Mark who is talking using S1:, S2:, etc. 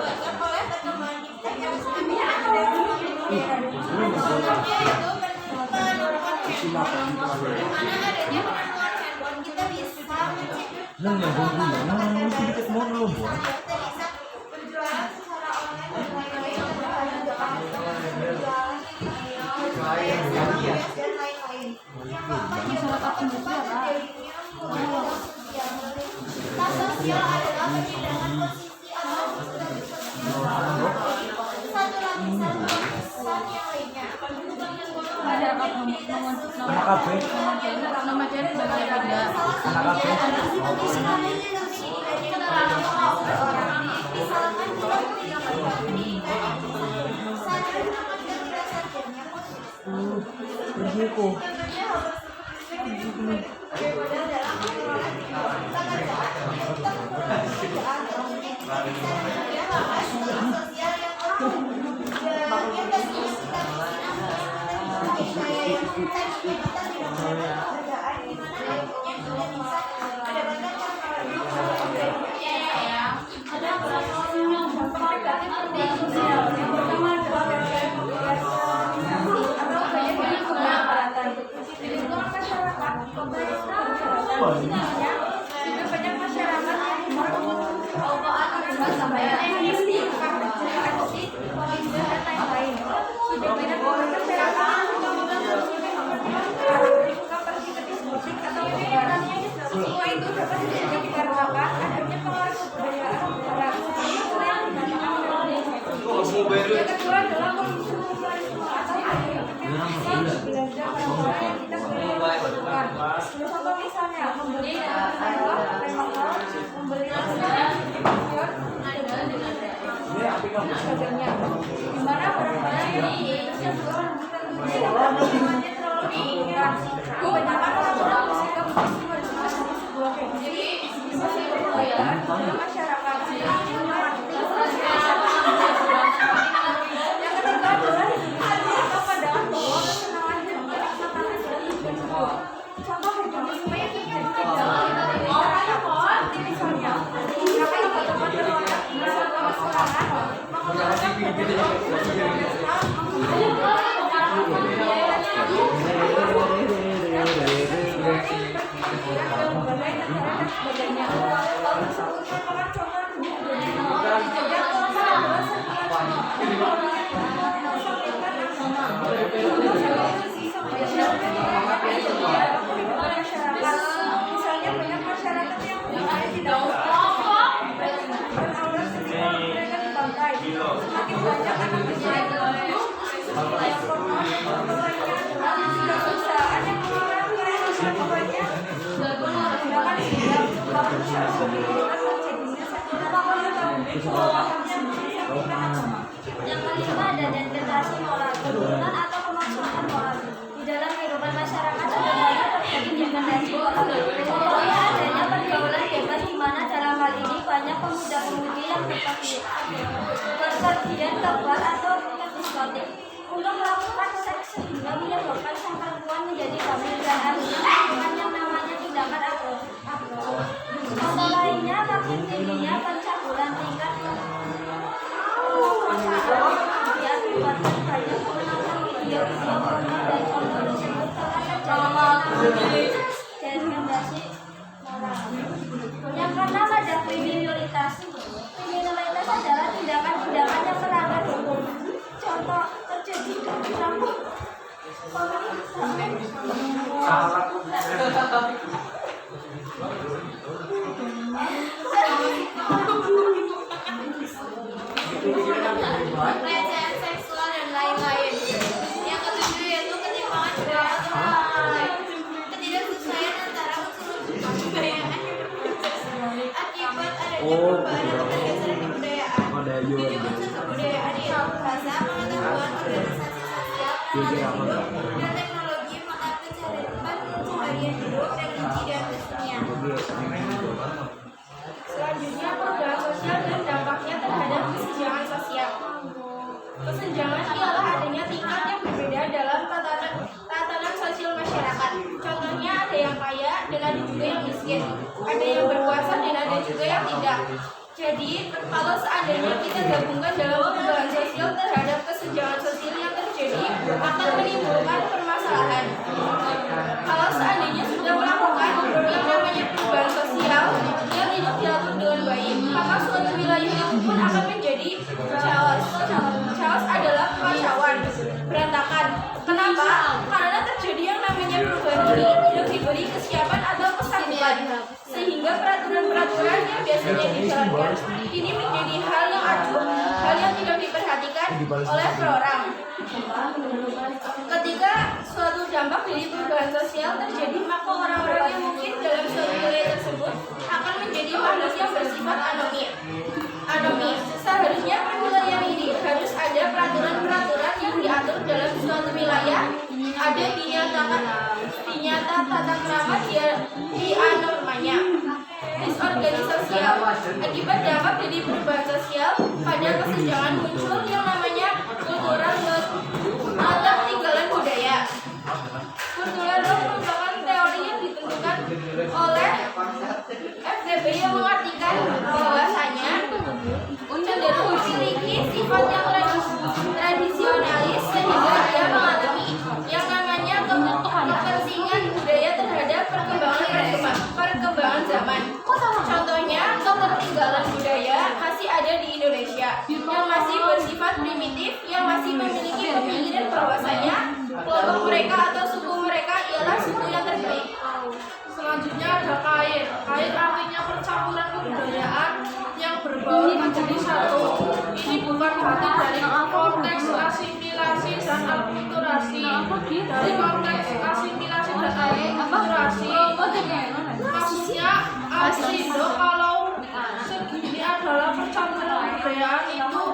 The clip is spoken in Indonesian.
S1: oleh perkembangan iptek yang sebelumnya ada di modern. Contohnya itu penemuan handphone. Dengan adanya penemuan handphone kita bisa menciptakan berjualan secara online dan lain-lain dan lain-lain. Yang keempat masyarakat pendidikan tas sosial adalah penyediaan posisi atau satu lapisan yang lainnya.
S2: Ada apa nama jadi beda.
S1: Misalkan kita mendapatkan pendidikan sadar akan tidak sadarnya positif. Tentunya hal tersebut berbeda dalam pengelolaan pekerjaan untuk pekerjaan kita bisa menjalankan sosial yang dan yang pastinya kita yang tadinya kita tidak mendapatkan pekerjaan di mana akhirnya kita bisa mendapatkan ada beberapa dampak negatif media sosial. Yang pertama adalah atau banyak keberatan di lingkungan masyarakat kota yang sebenarnya juga banyak masyarakat yang akibat sampai emosi dan lain-lain. Sudah banyak masyarakat pergi ke diskotik atau kegiatannya semua itu dapat dikarenakan adanya pengaruh kebudayaan barat yang dikatakan melalui yang kedua adalah konsumsi populisme atau yang belanja barang-barang yang kita butuhkan. Contoh misalnya membeli membeli sebagainya, di mana barang-barang yang terjual harganya terlalu diinginkan. Kebanyakan orang sehingga menjadi sebuah jadi kebudayaan masyarakat. Yang ketiga adalah pandangan bahwa kesenangan contoh hedonisme yang dijadikan dalam orang misalnya karena teman-teman berwarna kesenangan misalnya banyak masyarakat yang tidak beraurat ketika mereka di pantai. Semakin banyak anak bermain yang formal, perusahaan yang mengeluarkan yang pokoknya menggunakan siap
S3: yang kelima ada degradasi moral, keturunan atau kemaksudaan moral. Di dalam kehidupan masyarakat sudah banyak terjadi degradasi moral. Contohnya adanya pergaulan bebas di mana dalam hal ini banyak pemuda-pemudi yang berpergian ke bar atau ke diskotik untuk melakukan seks sehingga menyebabkan sang perempuan menjadi hamil dan akhirnya melakukan yang namanya tindakan aborsi. Contoh lainnya makin tingginya pencabulan tingkat akibatkan banyak penonton video-video porno dan contoh tersebut telah terjadi degradasi moral. Yang keenam ada kriminalitas. Kriminalitas adalah tindakan-tindakan yang melanggar hukum. Contoh terjadi campur
S1: pelecehan seksual dan lain-lain. Yang ketujuh yaitu ketimpangan budaya atau ketidaksesuaian antara unsur kebudayaan akibat adanya perubahan atau pergeseran kebudayaan. Tujuh unsur kebudayaan yaitu bahasa, pengetahuan, organisasi sosial, pengalaman hidup, dan teknologi, maka pencaharian hidup, religi, dan kesenian.
S2: Selanjutnya perubahan sosial dan dampaknya terhadap kesenjangan sosial. Kesenjangan ialah adanya tingkat yang berbeda dalam tatanan sosial masyarakat. Contohnya ada yang kaya dan ada juga yang miskin, ada yang berkuasa dan ada juga yang tidak. Jadi, kalau seandainya kita gabungkan dalam perubahan sosial terhadap kesenjangan sosial yang terjadi, akan menimbulkan permasalahan. Kalau seandainya sudah melakukan yang namanya perubahan sosial yang tidak diatur dengan baik, maka suatu wilayah itu pun akan menjadi chaos. Chaos adalah kekacauan, berantakan. Kenapa? Karena terjadi yang namanya perubahan ini tidak diberi kesiapan atau kesanggupan, sehingga peraturan-peraturan yang biasanya dijalankan ini menjadi hal yang acuh, hal yang tidak diperhatikan oleh seorang. Ketika suatu dampak dari perubahan sosial terjadi, maka orang-orang yang mungkin dalam suatu wilayah tersebut akan menjadi makhluk yang bersifat anomi. Seharusnya per wilayah ini harus ada peraturan-peraturan yang diatur dalam suatu wilayah, ada dinyata tata krama di normanya. Disorganisasial. Akibat dampak dari perubahan sosial, pada kesenjangan muncul yang namanya kultural atau ketinggalan budaya. Kultural merupakan teori yang ditentukan oleh FDB yang mengartikan bahwasanya cenderung memiliki sifat yang tradisionalis sehingga dia mengalami yang namanya kepentingan budaya terhadap perkembangan zaman. Contohnya, ketertinggalan budaya masih ada di Indonesia yang masih bersifat primitif, yang masih memiliki pemikiran bahwasanya kelompok mereka atau suku mereka ialah suku yang terbaik.
S4: Selanjutnya ada kait. Kait artinya percampuran kebudayaan yang berbaur menjadi satu. Ini bukan berarti dari konteks asimilasi dan akulturasi. Dari konteks asimilasi dan akulturasi, maksudnya Asindo kalau segini adalah percampuran kebudayaan itu